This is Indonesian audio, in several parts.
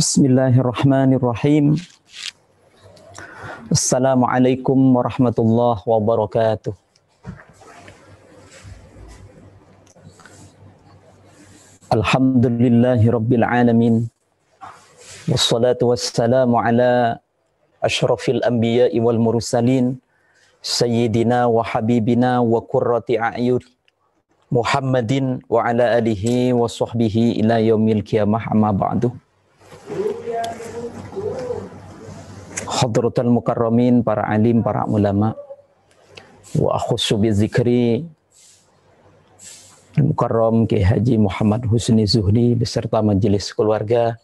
Bismillahirrahmanirrahim. Assalamualaikum warahmatullahi wabarakatuh. Alhamdulillahi rabbil alamin. Wassalatu wassalamu ala asyrafil anbiya'i wal mursalin sayyidina wa habibina wa qurrati a'yun Muhammadin wa ala alihi wa sahbihi ila yaumil qiyamah, amma ba'du. Hadratul mukarramin, para alim, para ulama, wa akhussu bizikri Al-Mukarram Kiai Haji Muhammad Husni Zuhdi beserta majelis keluarga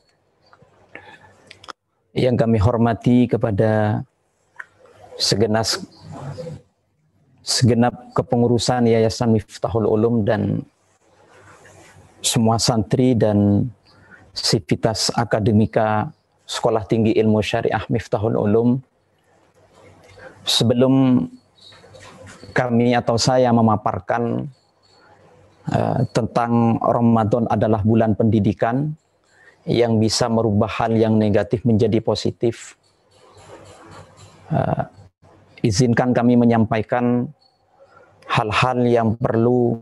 yang kami hormati, kepada segenap kepengurusan Yayasan Miftahul Ulum dan semua santri dan sivitas akademika Sekolah Tinggi Ilmu Syariah Miftahul Ulum. Sebelum kami atau saya memaparkan tentang Ramadan adalah bulan pendidikan yang bisa merubah hal yang negatif menjadi positif, izinkan kami menyampaikan hal-hal yang perlu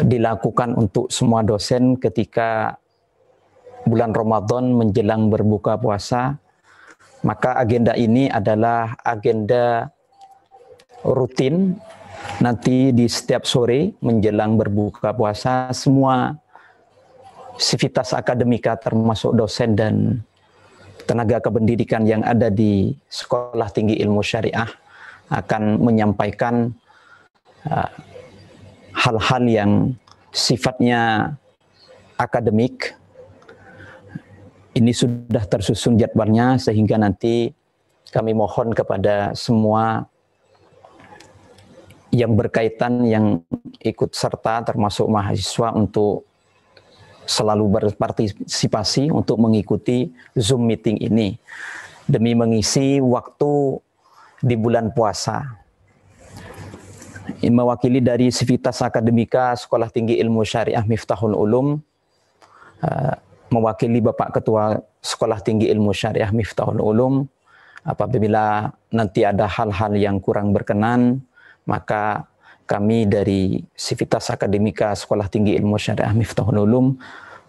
dilakukan untuk semua dosen ketika bulan Ramadan menjelang berbuka puasa. Maka agenda ini adalah agenda rutin. Nanti di setiap sore menjelang berbuka puasa, semua sivitas akademika termasuk dosen dan tenaga kependidikan yang ada di Sekolah Tinggi Ilmu Syariah akan menyampaikan hal-hal yang sifatnya akademik. Ini sudah tersusun jadwalnya, sehingga nanti kami mohon kepada semua yang berkaitan, yang ikut serta termasuk mahasiswa, untuk selalu berpartisipasi untuk mengikuti Zoom meeting ini demi mengisi waktu di bulan puasa. Mewakili dari sivitas akademika Sekolah Tinggi Ilmu Syariah Miftahul Ulum, mewakili Bapak Ketua Sekolah Tinggi Ilmu Syariah Miftahul Ulum, apabila nanti ada hal-hal yang kurang berkenan, maka kami dari sivitas akademika Sekolah Tinggi Ilmu Syariah Miftahul Ulum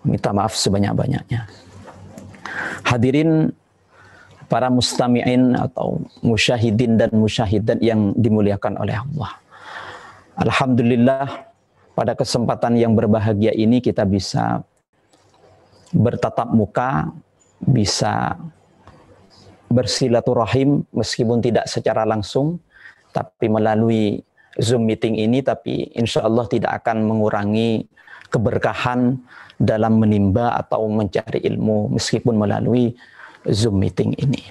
minta maaf sebanyak-banyaknya. Hadirin para mustami'in atau musyahidin dan musyahidat yang dimuliakan oleh Allah. Alhamdulillah, pada kesempatan yang berbahagia ini kita bisa bertatap muka, bisa bersilaturahim meskipun tidak secara langsung, tapi melalui Zoom meeting ini. Tapi insya Allah tidak akan mengurangi keberkahan dalam menimba atau mencari ilmu meskipun melalui Zoom meeting ini.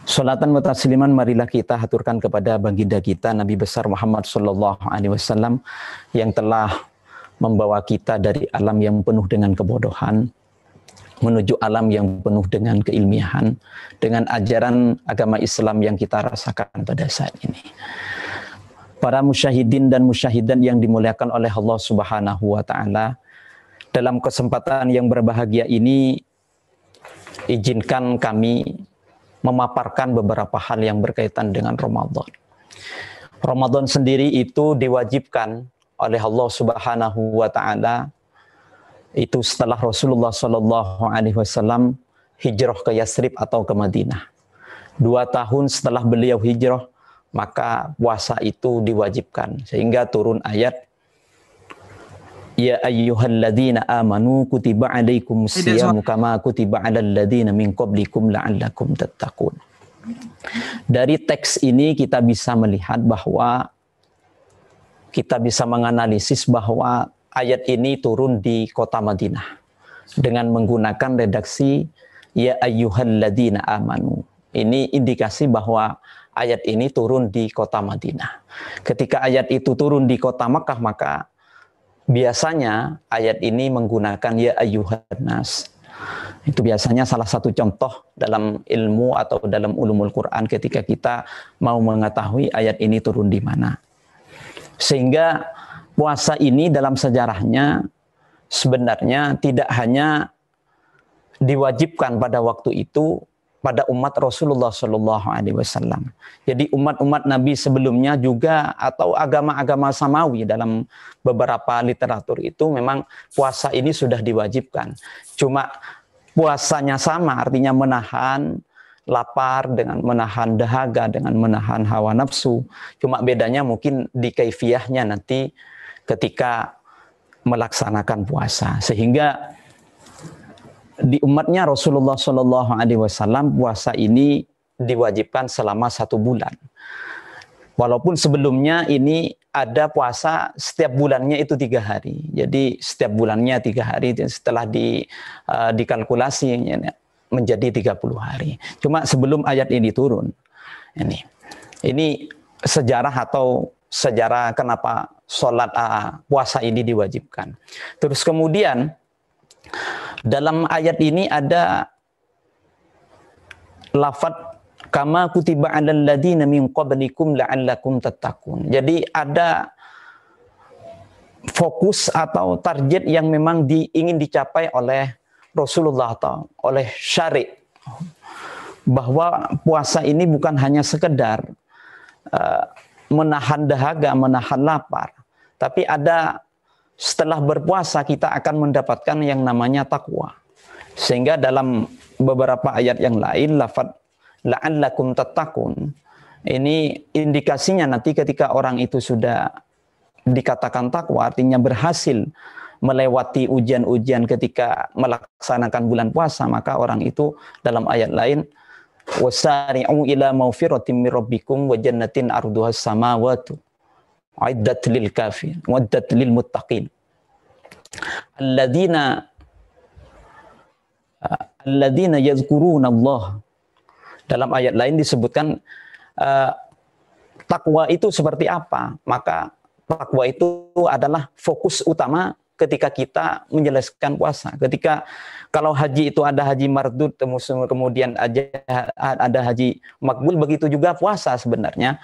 Salatan wa tasliman marilah kita haturkan kepada baginda kita Nabi besar Muhammad sallallahu alaihi wasallam yang telah membawa kita dari alam yang penuh dengan kebodohan menuju alam yang penuh dengan keilmiahan, dengan ajaran agama Islam yang kita rasakan pada saat ini. Para musyahidin dan musyahidat yang dimuliakan oleh Allah Subhanahu wa taala, dalam kesempatan yang berbahagia ini izinkan kami memaparkan beberapa hal yang berkaitan dengan Ramadan. Ramadan sendiri itu diwajibkan oleh Allah Subhanahu wa taala itu setelah Rasulullah Sallallahu Alaihi Wasallam hijrah ke Yasrib atau ke Madinah. 2 tahun setelah beliau hijrah, maka puasa itu diwajibkan, sehingga turun ayat Ya ayyuhalladzina amanu kutiba alaikumus siyamu kama kutiba alal ladzina min qablikum la'allakum tattaqun. Dari teks ini kita bisa melihat bahwa kita bisa menganalisis bahwa ayat ini turun di kota Madinah dengan menggunakan redaksi Ya ayyuhalladzina amanu. Ini indikasi bahwa ayat ini turun di kota Madinah. Ketika ayat itu turun di kota Makkah, maka biasanya ayat ini menggunakan Ya ayyuhannas. Itu biasanya salah satu contoh dalam ilmu atau dalam ulumul Quran ketika kita mau mengetahui ayat ini turun di mana. Sehingga puasa ini dalam sejarahnya sebenarnya tidak hanya diwajibkan pada waktu itu pada umat Rasulullah Shallallahu Alaihi Wasallam. Jadi umat-umat Nabi sebelumnya juga atau agama-agama samawi dalam beberapa literatur itu memang puasa ini sudah diwajibkan. Cuma puasanya sama, artinya menahan lapar dengan menahan dahaga dengan menahan hawa nafsu. Cuma bedanya mungkin di kaifiyahnya nanti ketika melaksanakan puasa. Sehingga di umatnya Rasulullah Shallallahu Alaihi Wasallam puasa ini diwajibkan selama 1 bulan. Walaupun sebelumnya ini ada puasa setiap bulannya itu 3 hari. Jadi setiap bulannya 3 hari setelah dikalkulasi menjadi 30 hari. Cuma sebelum ayat ini turun. Ini sejarah atau sejarah kenapa sholat puasa ini diwajibkan. Terus kemudian dalam ayat ini ada lafaz kama kutiba 'alal ladzina min qablikum la'allakum tattaqun. Jadi ada fokus atau target yang memang ingin dicapai oleh Rasulullah atau oleh syari', bahwa puasa ini bukan hanya sekedar menahan dahaga, menahan lapar, tapi ada setelah berpuasa kita akan mendapatkan yang namanya takwa. Sehingga dalam beberapa ayat yang lain lafaz la'allakum tattaqun ini indikasinya nanti ketika orang itu sudah dikatakan takwa, artinya berhasil melewati ujian-ujian ketika melaksanakan bulan puasa, maka orang itu dalam ayat lain wasari'u ila maufiratin mir rabbikum wa jannatin arduhas samawati Uiddat lil kafir, uiddat lil muttaqin. Alladzina yadhkuruna Allah. Dalam ayat lain disebutkan takwa itu seperti apa? Maka takwa itu adalah fokus utama ketika kita menjelaskan puasa. Ketika kalau haji itu ada haji mardud, kemudian ada haji makbul, begitu juga puasa sebenarnya.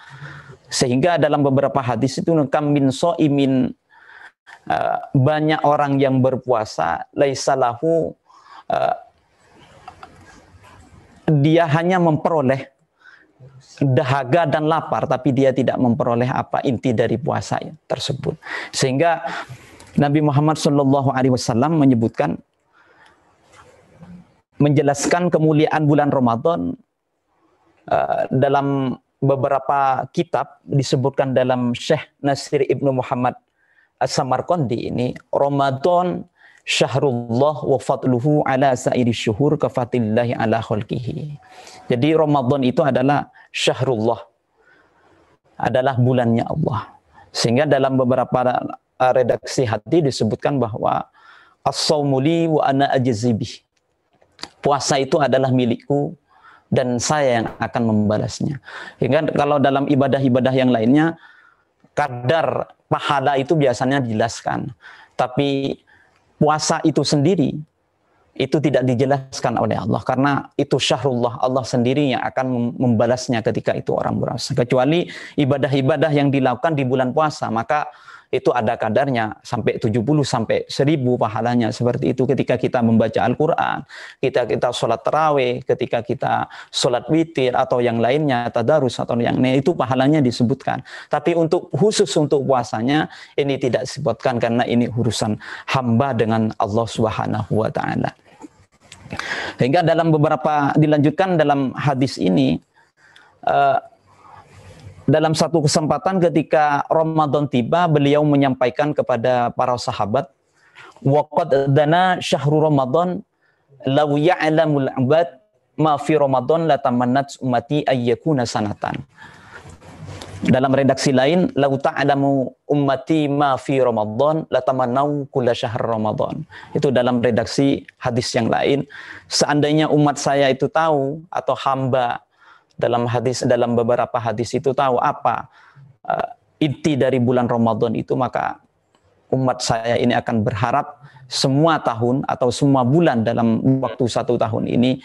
Sehingga dalam beberapa hadis itu kam min shaimin, banyak orang yang berpuasa laisa lahu, dia hanya memperoleh dahaga dan lapar, tapi dia tidak memperoleh apa inti dari puasa tersebut. Sehingga Nabi Muhammad SAW menyebutkan, menjelaskan kemuliaan bulan Ramadan dalam beberapa kitab disebutkan dalam Syekh Nasir Ibnu Muhammad As-Samarqandi ini, Ramadan syahrullah wa fadluhu ala sa'iri syuhur kafatillahi ala khalqihi. Jadi Ramadan itu adalah syahrullah, adalah bulannya Allah. Sehingga dalam beberapa redaksi hadis disebutkan bahwa as-saumu li wa ana ajzi bih. Puasa itu adalah milikku dan saya yang akan membalasnya. Hingga kalau dalam ibadah-ibadah yang lainnya, kadar pahala itu biasanya dijelaskan. Tapi puasa itu sendiri, itu tidak dijelaskan oleh Allah. Karena itu syahrullah, Allah sendiri yang akan membalasnya ketika itu orang berpuasa. Kecuali ibadah-ibadah yang dilakukan di bulan puasa, maka itu ada kadarnya sampai 70 sampai 1000 pahalanya. Seperti itu ketika kita membaca Al-Quran, kita sholat tarawih, ketika kita sholat witir atau yang lainnya, tadarus atau yang lain, itu pahalanya disebutkan. Tapi untuk khusus untuk puasanya ini tidak disebutkan karena ini urusan hamba dengan Allah Subhanahu wa taala. Hingga dalam beberapa dilanjutkan dalam hadis ini, dalam satu kesempatan ketika Ramadan tiba, beliau menyampaikan kepada para sahabat, waqad dana syahru Ramadan law ya'lamul 'ibad ma fi Ramadan la tamannat ummati ayyakuna sanatan. Dalam redaksi lain, law ta'lamu ummati ma fi Ramadan la tamannau kulla syahr Ramadan. Itu dalam redaksi hadis yang lain, seandainya umat saya itu tahu atau hamba dalam beberapa hadis itu tahu apa inti dari bulan Ramadan itu, maka umat saya ini akan berharap semua tahun atau semua bulan dalam waktu 1 tahun ini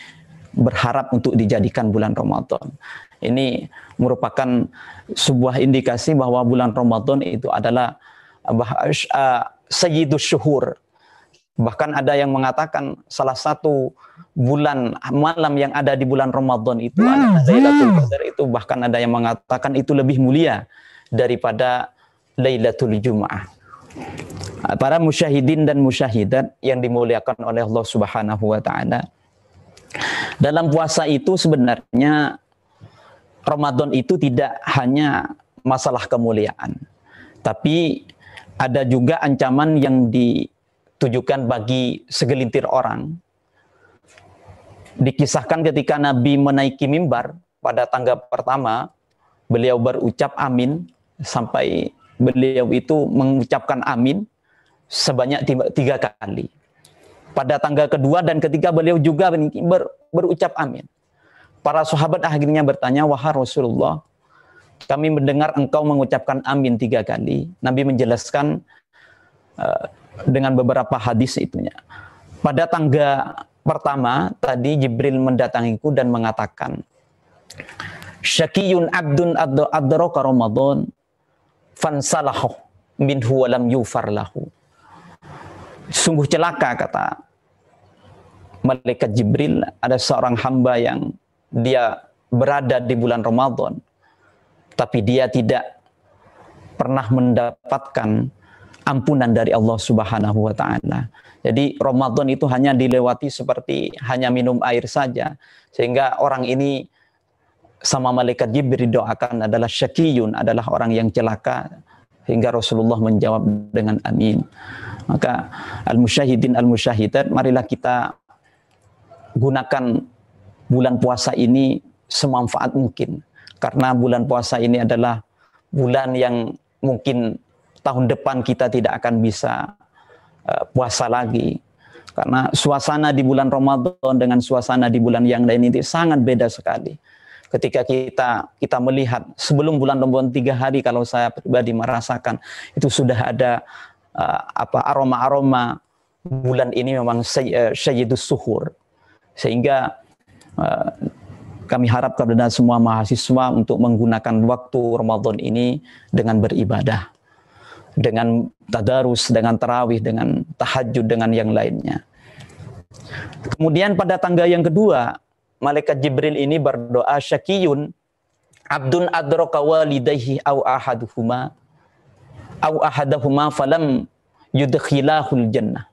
berharap untuk dijadikan bulan Ramadan. Ini merupakan sebuah indikasi bahwa bulan Ramadan itu adalah sayyidus syuhur, Bahkan ada yang mengatakan salah satu bulan malam yang ada di bulan Ramadan itu adalah Lailatul Qadar itu, bahkan ada yang mengatakan itu lebih mulia daripada Lailatul Jum'ah. Para musyahidin dan musyahidat yang dimuliakan oleh Allah Subhanahu wa taala. Dalam puasa itu sebenarnya Ramadan itu tidak hanya masalah kemuliaan, tapi ada juga ancaman yang ditujukan bagi segelintir orang. Dikisahkan ketika Nabi menaiki mimbar pada tangga pertama, beliau berucap amin sampai beliau itu mengucapkan amin sebanyak 3 kali. Pada tangga kedua dan ketiga beliau juga berucap amin. Para sahabat akhirnya bertanya, wahai Rasulullah, kami mendengar engkau mengucapkan amin 3 kali. Nabi menjelaskan dengan beberapa hadis itunya. Pada tangga pertama tadi Jibril mendatangiku dan mengatakan, syakiyun abdun adraka Ramadan fansalahu minhu wa lam yufar lahu. Sungguh celaka, kata malaikat Jibril, ada seorang hamba yang dia berada di bulan Ramadan tapi dia tidak pernah mendapatkan ampunan dari Allah Subhanahu wa taala. Jadi Ramadan itu hanya dilewati seperti hanya minum air saja, sehingga orang ini sama malaikat Jibril doakan adalah syakiyun, adalah orang yang celaka, hingga Rasulullah menjawab dengan amin. Maka al-musyahidin al-musyahidat, marilah kita gunakan bulan puasa ini semanfaat mungkin, karena bulan puasa ini adalah bulan yang mungkin tahun depan kita tidak akan bisa puasa lagi, karena suasana di bulan Ramadan dengan suasana di bulan yang lain ini sangat beda sekali. Ketika kita melihat sebelum bulan Ramadan 3 hari, kalau saya pribadi merasakan itu sudah ada aroma-aroma bulan ini memang sayyidus suhur, sehingga kami harap kepada semua mahasiswa untuk menggunakan waktu Ramadan ini dengan beribadah, dengan tadarus, dengan tarawih, dengan tahajud, dengan yang lainnya. Kemudian pada tangga yang kedua, malaikat Jibril ini berdoa, syakiyun abdun adraka walidayhi au ahadahuma falam yudkhilahul jannah.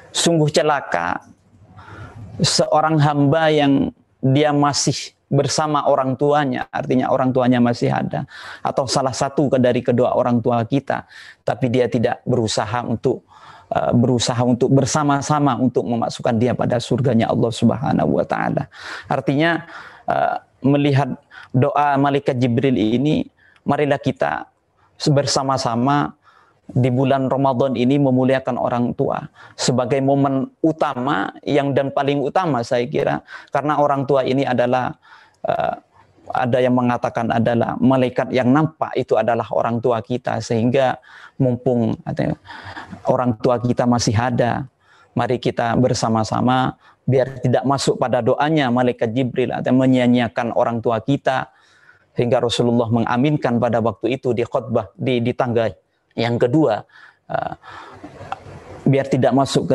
Sungguh celaka seorang hamba yang dia masih bersama orang tuanya, artinya orang tuanya masih ada, atau salah satu dari kedua orang tua kita, tapi dia tidak berusaha untuk bersama-sama untuk memasukkan dia pada surganya Allah Subhanahu wa taala. Artinya melihat doa malaikat Jibril ini, marilah kita bersama-sama di bulan Ramadan ini memuliakan orang tua sebagai momen utama dan paling utama, saya kira, karena orang tua ini adalah ada yang mengatakan adalah malaikat yang nampak itu adalah orang tua kita, sehingga mumpung orang tua kita masih ada, mari kita bersama-sama biar tidak masuk pada doanya malaikat Jibril atau menyia-nyiakan orang tua kita, sehingga Rasulullah mengaminkan pada waktu itu di khutbah di tangga yang kedua, biar tidak masuk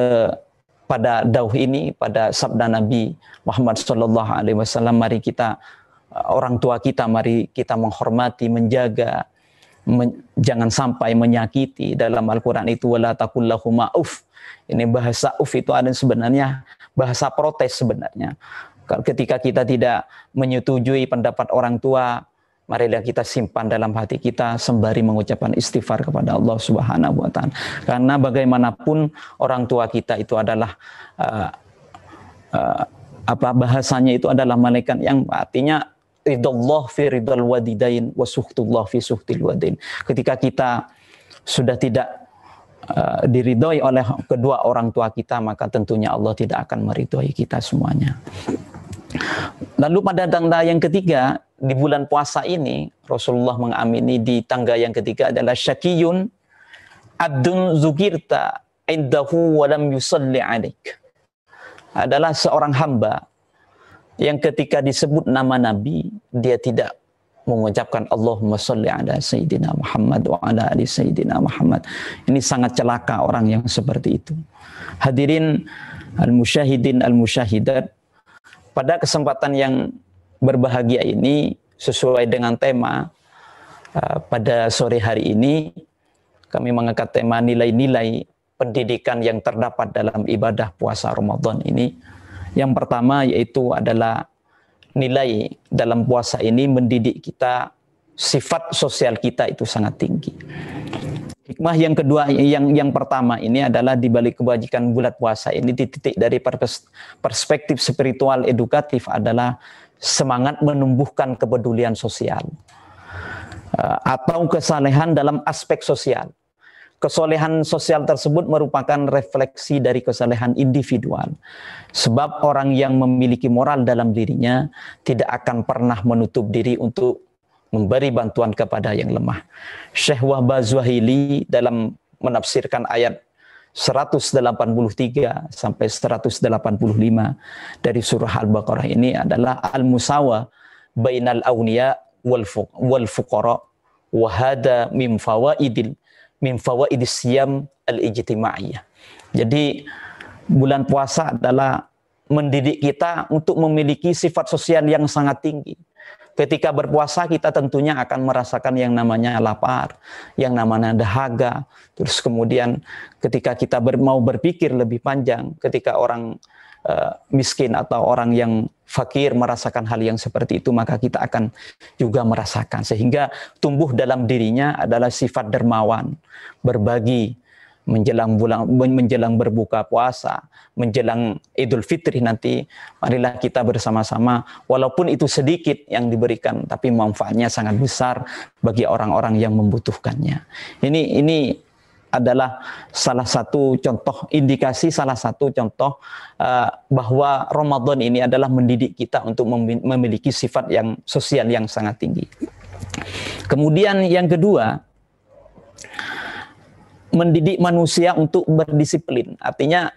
pada dauh ini, pada sabda Nabi Muhammad SAW, mari kita orang tua kita, mari kita menghormati, menjaga, jangan sampai menyakiti. Dalam Al-Quran itu wala taqul lahuma uff. Ini bahasa uff itu ada sebenarnya bahasa protes sebenarnya. Ketika kita tidak menyetujui pendapat orang tua, marilah kita simpan dalam hati kita sembari mengucapkan istighfar kepada Allah Subhanahu wa taala. Karena bagaimanapun orang tua kita itu adalah bahasanya itu adalah malaikat yang artinya ridallah fi ridal walidain wa suhtullah fi suhtil walidain. Ketika kita sudah tidak diridhoi oleh kedua orang tua kita, maka tentunya Allah tidak akan meridhoi kita semuanya. Lalu pada tangga yang ketiga di bulan puasa ini, Rasulullah mengamini di tangga yang ketiga adalah syakiyun abdun zukirta indahu wa lam yusalli alaik. Adalah seorang hamba yang ketika disebut nama Nabi dia tidak mengucapkan Allahumma sholli ala Sayyidina Muhammad wa ala ali Sayyidina Muhammad. Ini sangat celaka orang yang seperti itu. Hadirin al-musyahidin al-musyahidat, pada kesempatan yang berbahagia ini sesuai dengan tema pada sore hari ini kami mengangkat tema nilai-nilai pendidikan yang terdapat dalam ibadah puasa Ramadan ini. Yang pertama yaitu adalah nilai dalam puasa ini mendidik kita, sifat sosial kita itu sangat tinggi. Hikmah yang kedua, yang pertama ini adalah di balik kebajikan bulan puasa ini dititik dari perspektif spiritual edukatif adalah semangat menumbuhkan kepedulian sosial atau kesalehan dalam aspek sosial. Kesolehan sosial tersebut merupakan refleksi dari kesalehan individual. Sebab orang yang memiliki moral dalam dirinya tidak akan pernah menutup diri untuk memberi bantuan kepada yang lemah. Syekh Wahbah Zuhaili dalam menafsirkan ayat 183 sampai 185 dari surah Al-Baqarah ini adalah al-musawa bainal awniya wal fuqara wa hada min fawaidis siyam al-ijtimaiyah. Jadi bulan puasa adalah mendidik kita untuk memiliki sifat sosial yang sangat tinggi. Ketika berpuasa kita tentunya akan merasakan yang namanya lapar, yang namanya dahaga. Terus kemudian ketika kita mau berpikir lebih panjang, ketika orang miskin atau orang yang fakir merasakan hal yang seperti itu, maka kita akan juga merasakan. Sehingga tumbuh dalam dirinya adalah sifat dermawan, berbagi, menjelang berbuka puasa, menjelang Idul Fitri nanti, marilah kita bersama-sama, walaupun itu sedikit yang diberikan, tapi manfaatnya sangat besar bagi orang-orang yang membutuhkannya. Ini adalah salah satu contoh indikasi, salah satu contoh bahwa Ramadan ini adalah mendidik kita untuk memiliki sifat yang sosial yang sangat tinggi. Kemudian yang kedua, mendidik manusia untuk berdisiplin. Artinya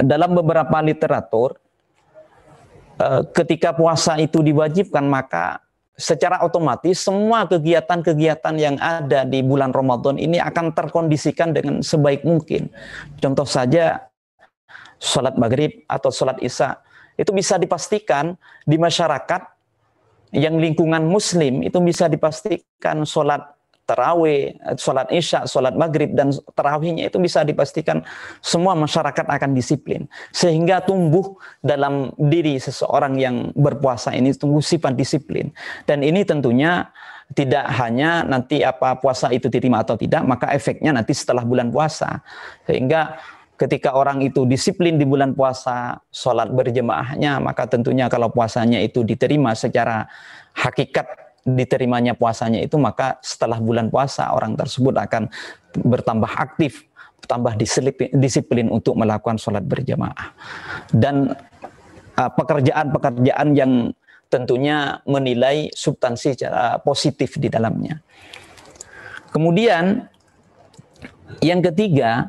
dalam beberapa literatur ketika puasa itu diwajibkan, maka secara otomatis semua kegiatan-kegiatan yang ada di bulan Ramadan ini akan terkondisikan dengan sebaik mungkin. Contoh saja sholat maghrib atau sholat isya itu bisa dipastikan di masyarakat yang lingkungan muslim itu bisa dipastikan sholat tarawih, sholat isya, sholat maghrib, dan tarawihnya itu bisa dipastikan semua masyarakat akan disiplin. Sehingga tumbuh dalam diri seseorang yang berpuasa ini tumbuh sifat disiplin. Dan ini tentunya tidak hanya nanti apa puasa itu diterima atau tidak, maka efeknya nanti setelah bulan puasa. Sehingga ketika orang itu disiplin di bulan puasa, sholat berjemaahnya, maka tentunya kalau puasanya itu diterima secara hakikat, diterimanya puasanya itu, maka setelah bulan puasa orang tersebut akan bertambah aktif, bertambah disiplin untuk melakukan sholat berjamaah. Dan pekerjaan-pekerjaan yang tentunya menilai substansi secara positif di dalamnya. Kemudian yang ketiga,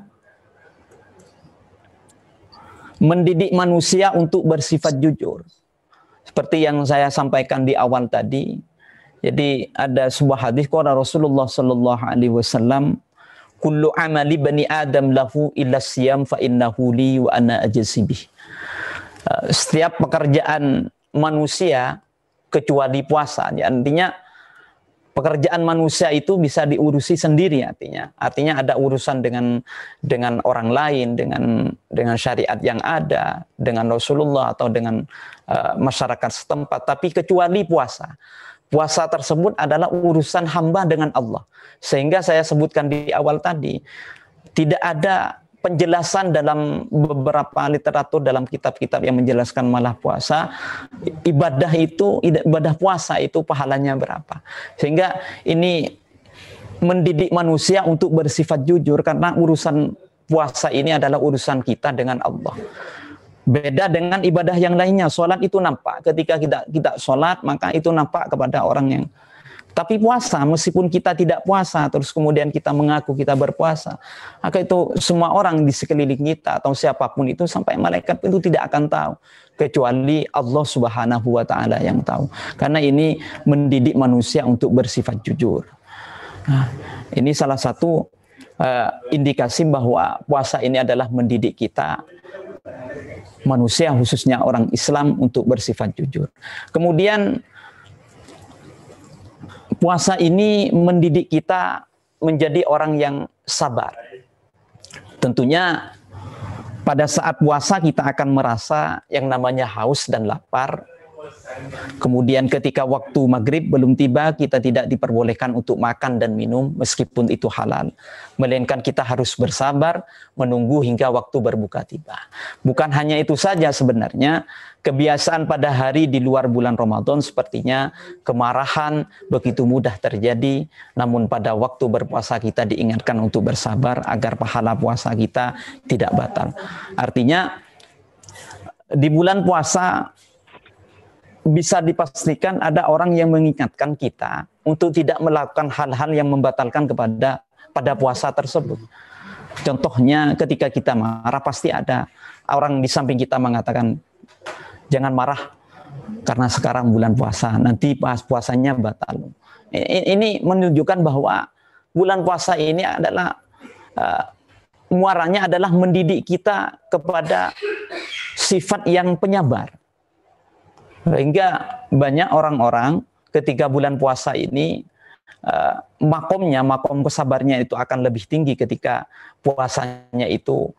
mendidik manusia untuk bersifat jujur. Seperti yang saya sampaikan di awal tadi. Jadi ada sebuah hadis qala Rasulullah sallallahu alaihi wasallam, kullu amali bani Adam lahu illa siyam fa innahu li wa ana ajzi bih. Setiap pekerjaan manusia kecuali puasa. Artinya pekerjaan manusia itu bisa diurusi sendiri, artinya ada urusan dengan orang lain, dengan syariat yang ada, dengan Rasulullah atau dengan masyarakat setempat, tapi kecuali puasa. Puasa tersebut adalah urusan hamba dengan Allah. Sehingga saya sebutkan di awal tadi, tidak ada penjelasan dalam beberapa literatur, dalam kitab-kitab yang menjelaskan malah puasa, ibadah puasa itu pahalanya berapa. Sehingga ini mendidik manusia untuk bersifat jujur, karena urusan puasa ini adalah urusan kita dengan Allah. Beda dengan ibadah yang lainnya. Sholat itu nampak. Ketika kita sholat, maka itu nampak kepada orang yang. Tapi puasa, meskipun kita tidak puasa, terus kemudian kita mengaku kita berpuasa, maka itu semua orang di sekeliling kita atau siapapun itu, sampai malaikat itu tidak akan tahu, kecuali Allah Subhanahu wa Ta'ala yang tahu. Karena ini mendidik manusia untuk bersifat jujur. Nah, ini salah satu indikasi bahwa puasa ini adalah mendidik kita, manusia khususnya orang Islam, untuk bersifat jujur. Kemudian puasa ini mendidik kita menjadi orang yang sabar. Tentunya pada saat puasa kita akan merasa yang namanya haus dan lapar. Kemudian ketika waktu maghrib belum tiba, kita tidak diperbolehkan untuk makan dan minum meskipun itu halal. Melainkan kita harus bersabar menunggu hingga waktu berbuka tiba. Bukan hanya itu saja sebenarnya, kebiasaan pada hari di luar bulan Ramadan sepertinya kemarahan begitu mudah terjadi. Namun pada waktu berpuasa kita diingatkan untuk bersabar agar pahala puasa kita tidak batal. Artinya di bulan puasa bisa dipastikan ada orang yang mengingatkan kita untuk tidak melakukan hal-hal yang membatalkan pada puasa tersebut. Contohnya ketika kita marah, pasti ada orang di samping kita mengatakan, jangan marah karena sekarang bulan puasa, nanti pas puasanya batal. Ini menunjukkan bahwa bulan puasa ini adalah muaranya adalah mendidik kita kepada sifat yang penyabar. Sehingga banyak orang-orang ketika bulan puasa ini makom kesabarnya itu akan lebih tinggi ketika puasanya itu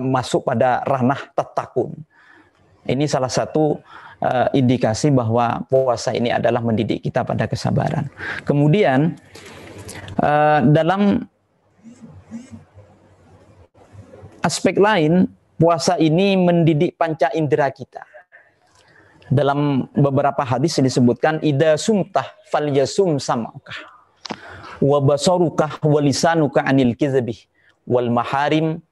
masuk pada ranah tatakun. Ini salah satu indikasi bahwa puasa ini adalah mendidik kita pada kesabaran. Kemudian dalam aspek lain, puasa ini mendidik panca indera kita. Dalam beberapa hadis disebutkan, idza sumtah falyasum sam'uka wa basaruka wa lisanuka 'anil kizbi wal maharim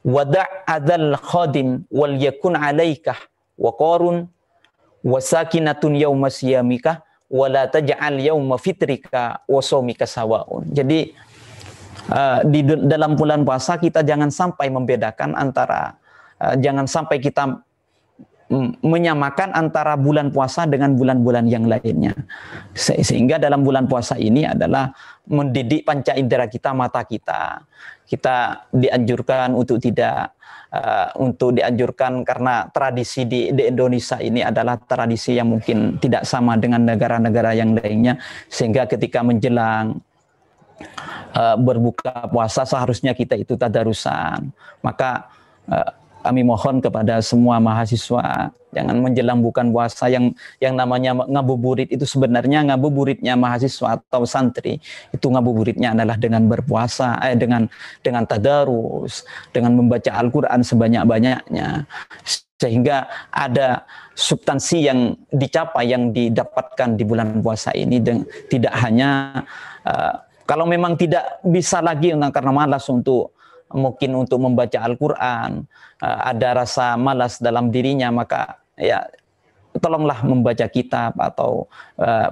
wa da'adal khadim wal yakun 'alaika wa qarun wa sakinatun yauma siyamika wa la taj'al yauma fitrika wa shaumika sawaun. Jadi di dalam bulan puasa kita jangan sampai membedakan antara jangan sampai kita menyamakan antara bulan puasa dengan bulan-bulan yang lainnya. Sehingga dalam bulan puasa ini adalah mendidik panca indera kita, mata kita. Kita dianjurkan untuk dianjurkan karena tradisi di Indonesia ini adalah tradisi yang mungkin tidak sama dengan negara-negara yang lainnya. Sehingga ketika menjelang berbuka puasa seharusnya kita itu tadarusan. Maka kami mohon kepada semua mahasiswa jangan menjelang bukan puasa yang namanya ngabuburit. Itu sebenarnya ngabuburitnya mahasiswa atau santri itu ngabuburitnya adalah dengan berpuasa, dengan tadarus, dengan membaca Al-Qur'an sebanyak-banyaknya, sehingga ada substansi yang dicapai, yang didapatkan di bulan puasa ini. Tidak hanya kalau memang tidak bisa lagi karena malas mungkin untuk membaca Al-Quran, ada rasa malas dalam dirinya, maka ya tolonglah membaca kitab atau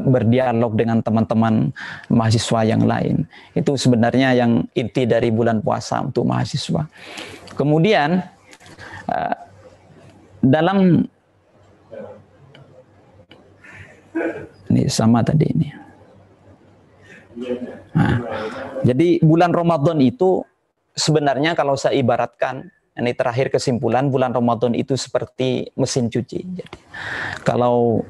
berdialog dengan teman-teman mahasiswa yang lain. Itu sebenarnya yang inti dari bulan puasa untuk mahasiswa. Kemudian dalam ini sama tadi ini. Nah, jadi bulan Ramadan itu sebenarnya kalau saya ibaratkan, ini terakhir kesimpulan, bulan Ramadan itu seperti mesin cuci. Jadi, kalau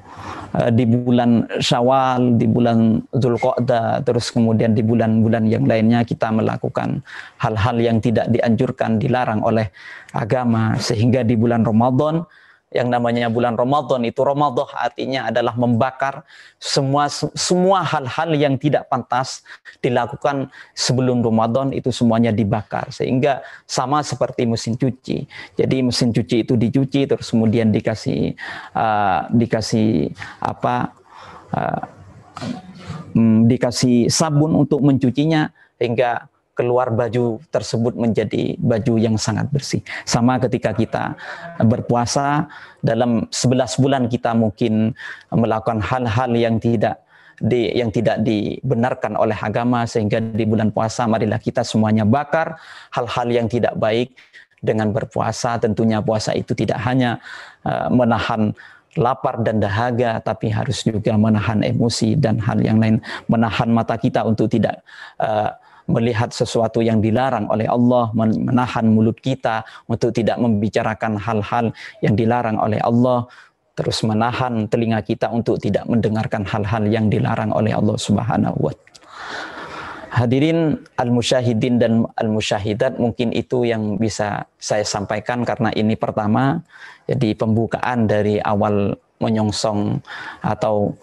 di bulan Syawal, di bulan Dzulqa'dah, terus kemudian di bulan-bulan yang lainnya kita melakukan hal-hal yang tidak dianjurkan, dilarang oleh agama, sehingga di bulan Ramadan, yang namanya bulan Ramadan itu, Ramadan artinya adalah membakar semua hal-hal yang tidak pantas dilakukan sebelum Ramadan, itu semuanya dibakar, sehingga sama seperti mesin cuci. Jadi mesin cuci itu dicuci, terus kemudian dikasih sabun untuk mencucinya, hingga keluar baju tersebut menjadi baju yang sangat bersih. Sama ketika kita berpuasa, dalam 11 bulan kita mungkin melakukan hal-hal yang tidak yang tidak dibenarkan oleh agama, sehingga di bulan puasa marilah kita semuanya bakar hal-hal yang tidak baik dengan berpuasa. Tentunya puasa itu tidak hanya menahan lapar dan dahaga, tapi harus juga menahan emosi dan hal yang lain, menahan mata kita untuk tidak melihat sesuatu yang dilarang oleh Allah, menahan mulut kita untuk tidak membicarakan hal-hal yang dilarang oleh Allah, terus menahan telinga kita untuk tidak mendengarkan hal-hal yang dilarang oleh Allah Subhanahu wa Ta'ala. Hadirin al-musyahidin dan al-musyahidat, mungkin itu yang bisa saya sampaikan karena ini pertama, jadi pembukaan dari awal menyongsong atau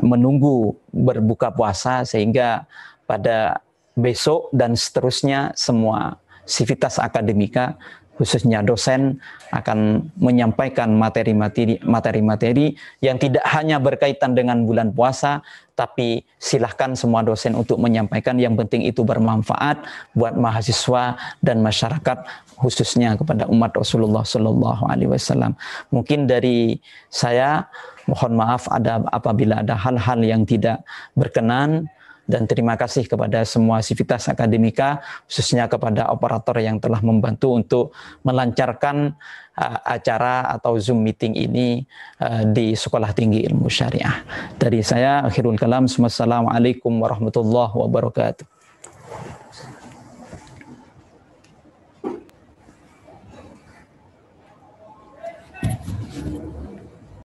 menunggu berbuka puasa, sehingga pada besok dan seterusnya semua sivitas akademika khususnya dosen akan menyampaikan materi-materi yang tidak hanya berkaitan dengan bulan puasa, tapi silahkan semua dosen untuk menyampaikan, yang penting itu bermanfaat buat mahasiswa dan masyarakat, khususnya kepada umat Rasulullah Sallallahu Alaihi Wasallam. Mungkin dari saya mohon maaf apabila ada hal-hal yang tidak berkenan, dan terima kasih kepada semua sivitas akademika, khususnya kepada operator yang telah membantu untuk melancarkan acara atau Zoom meeting ini di Sekolah Tinggi Ilmu Syariah. Dari saya, akhirul kalam, wassalamualaikum warahmatullahi wabarakatuh.